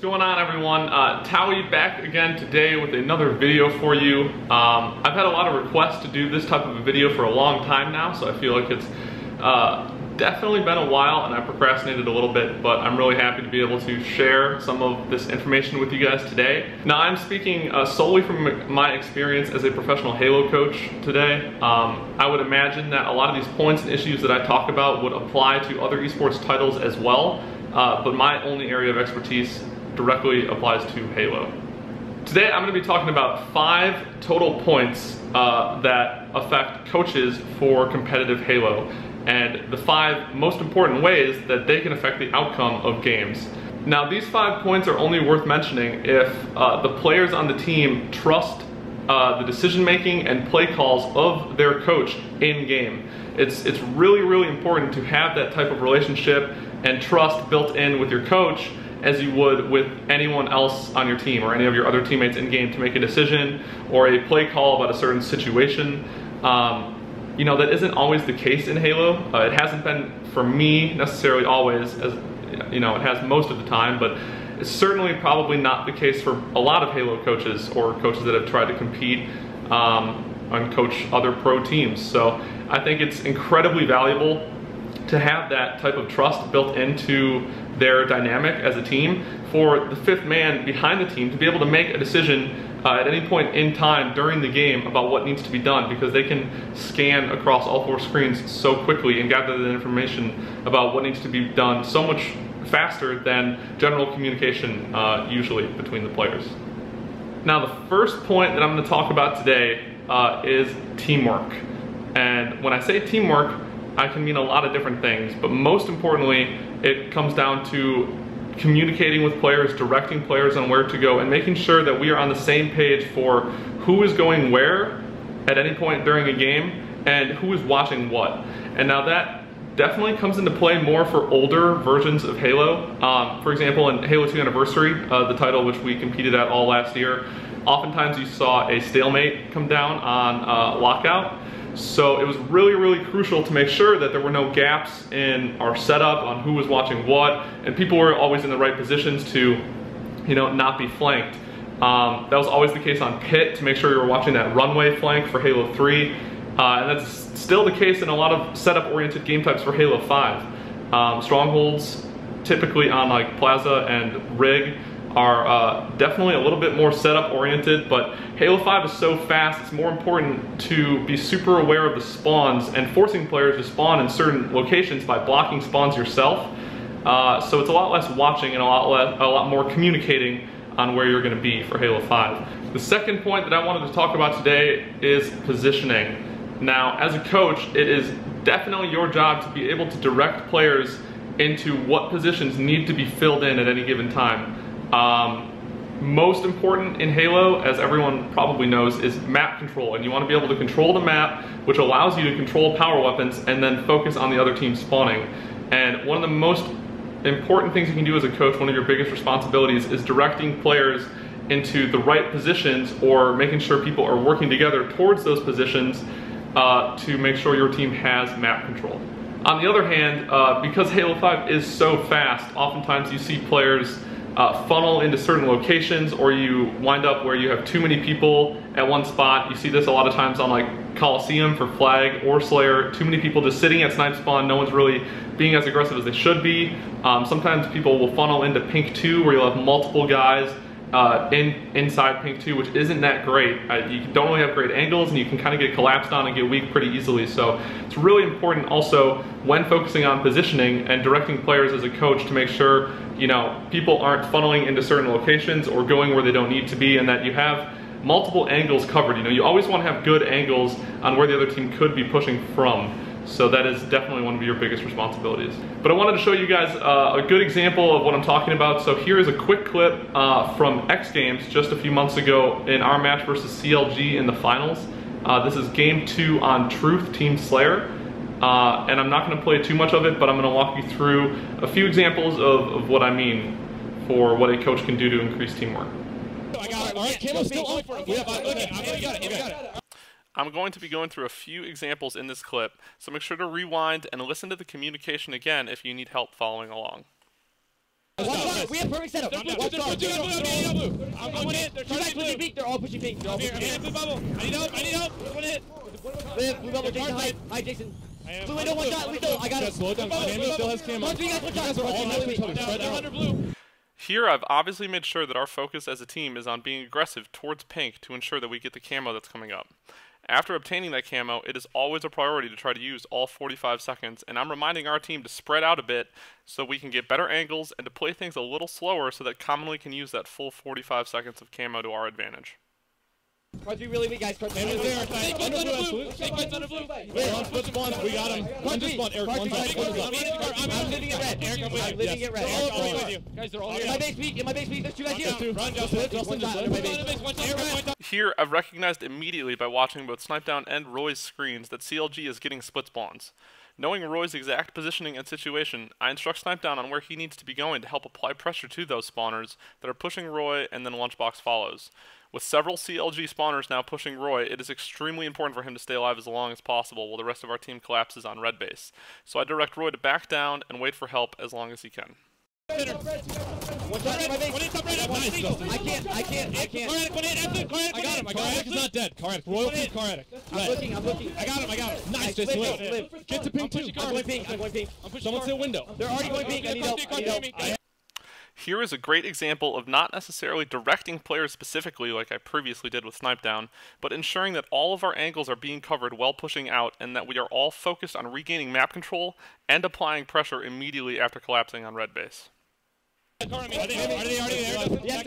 What's going on, everyone? Towey back again today with another video for you. I've had a lot of requests to do this type of a video for a long time now, so I feel like it's definitely been a while and I procrastinated a little bit, but I'm really happy to be able to share some of this information with you guys today. Now, I'm speaking solely from my experience as a professional Halo coach today. I would imagine that a lot of these points and issues that I talk about would apply to other esports titles as well, but my only area of expertise directly applies to Halo. Today I'm going to be talking about 5 total points that affect coaches for competitive Halo, and the 5 most important ways that they can affect the outcome of games. Now, these 5 points are only worth mentioning if the players on the team trust the decision making and play calls of their coach in game. It's really important to have that type of relationship and trust built in with your coach as you would with anyone else on your team or any of your other teammates in game to make a decision or a play call about a certain situation. You know, that isn't always the case in Halo. It hasn't been for me necessarily always, as you know, it has most of the time, but it's certainly probably not the case for a lot of Halo coaches or coaches that have tried to compete and coach other pro teams. So I think it's incredibly valuable to have that type of trust built into their dynamic as a team for the 5th man behind the team to be able to make a decision at any point in time during the game about what needs to be done, because they can scan across all 4 screens so quickly and gather the information about what needs to be done so much faster than general communication usually between the players. Now, the first point that I'm going to talk about today is teamwork. And when I say teamwork, I can mean a lot of different things, but most importantly, it comes down to communicating with players, directing players on where to go, and making sure that we are on the same page for who is going where at any point during a game and who is watching what. And now that definitely comes into play more for older versions of Halo. For example, in Halo 2 Anniversary, the title which we competed at all last year, oftentimes you saw a stalemate come down on lockout. So it was really crucial to make sure that there were no gaps in our setup on who was watching what, and people were always in the right positions to, you know, not be flanked. That was always the case on pit, to make sure you were watching that runway flank for Halo 3, and that's still the case in a lot of setup-oriented game types for Halo 5. Strongholds, typically on like Plaza and Rig, are definitely a little bit more setup oriented, but Halo 5 is so fast, it's more important to be super aware of the spawns and forcing players to spawn in certain locations by blocking spawns yourself. So it's a lot less watching and a lot more communicating on where you're going to be for Halo 5. The second point that I wanted to talk about today is positioning. Now, as a coach, it is definitely your job to be able to direct players into what positions need to be filled in at any given time. Most important in Halo, as everyone probably knows, is map control, and you want to be able to control the map, which allows you to control power weapons and then focus on the other team spawning. And one of the most important things you can do as a coach, one of your biggest responsibilities, is directing players into the right positions or making sure people are working together towards those positions to make sure your team has map control. On the other hand, because Halo 5 is so fast, oftentimes you see players funnel into certain locations, or you wind up where you have too many people at one spot. You see this a lot of times on like Coliseum for Flag or Slayer, too many people just sitting at snipe spawn, no one's really being as aggressive as they should be. Sometimes people will funnel into Pink 2 where you'll have multiple guys inside Pink 2, which isn't that great. You don't really have great angles, and you can kind of get collapsed on and get weak pretty easily. So it's really important also when focusing on positioning and directing players as a coach to make sure, you know, people aren't funneling into certain locations or going where they don't need to be, and that you have multiple angles covered. You know, you always want to have good angles on where the other team could be pushing from. So that is definitely one of your biggest responsibilities. But I wanted to show you guys a good example of what I'm talking about. So here is a quick clip from X Games just a few months ago in our match versus CLG in the finals. This is game 2 on Truth Team Slayer. And I'm not going to play too much of it, but I'm going to walk you through a few examples of what I mean for what a coach can do to increase teamwork. I got it. All right, Camo's still on for it. Yeah, you got it. I'm going to be going through a few examples in this clip, so make sure to rewind and listen to the communication again if you need help following along. We have perfect setup. I'm pushing pink. They're all pushing pink. They're all pushing pink. Blue bubble. I need help. One hit. Blue bubble, Jason, hi, Jason. Blue window, one shot, I got it. Slow down. Hammy still has camo. One shot. They're under blue. Here, I've obviously made sure that our focus as a team is on being aggressive towards pink to ensure that we get the camo that's coming up. After obtaining that camo, it is always a priority to try to use all 45 seconds, and I'm reminding our team to spread out a bit so we can get better angles and to play things a little slower so that commonly can use that full 45 seconds of camo to our advantage. Card 3 really weak, guys. Card 3 Hammy really there. weak. Under blue. Snake bites under blue. Wait, on foot spawn. We got him. One just spawn. Eric, one shot. I'm living it red. Eric, I'm with you. I'm living it red. I'm with you. Guys, they're all here. In my base peak. There's 2 guys here. Run, Justin. One shot under my base. Here, I've recognized immediately by watching both Snipedown and Roy's screens that CLG is getting split spawns. Knowing Roy's exact positioning and situation, I instruct Snipedown on where he needs to be going to help apply pressure to those spawners that are pushing Roy, and then Lunchbox follows. With several CLG spawners now pushing Roy, it is extremely important for him to stay alive as long as possible while the rest of our team collapses on red base. So I direct Roy to back down and wait for help as long as he can. One shot in my base. I can't. I got him. Caradic is not dead. Caradic. Royal Peak Caradic. I'm looking. I got him. Nice, Jason. Live. Get to pink too. I'm going pink. Someone say window. They're already going pink. I need help. Here is a great example of not necessarily directing players specifically like I previously did with Snipedown, but ensuring that all of our angles are being covered while pushing out and that we are all focused on regaining map control and applying pressure immediately after collapsing on red base. Are they already there? Yes,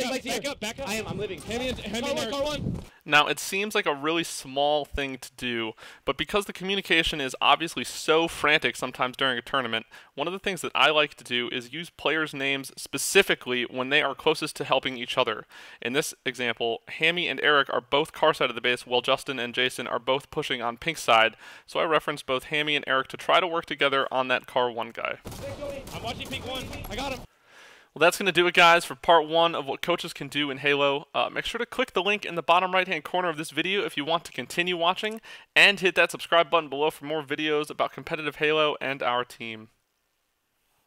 back up. I'm living. Car one. Now, it seems like a really small thing to do, but because the communication is obviously so frantic sometimes during a tournament, one of the things that I like to do is use players' names specifically when they are closest to helping each other. In this example, Hammy and Eric are both car side of the base, while Justin and Jason are both pushing on pink side, so I reference both Hammy and Eric to try to work together on that car 1 guy. I'm watching pink 1. I got him. Well, that's going to do it, guys, for part 1 of what coaches can do in Halo. Make sure to click the link in the bottom right-hand corner of this video if you want to continue watching, and hit that subscribe button below for more videos about competitive Halo and our team.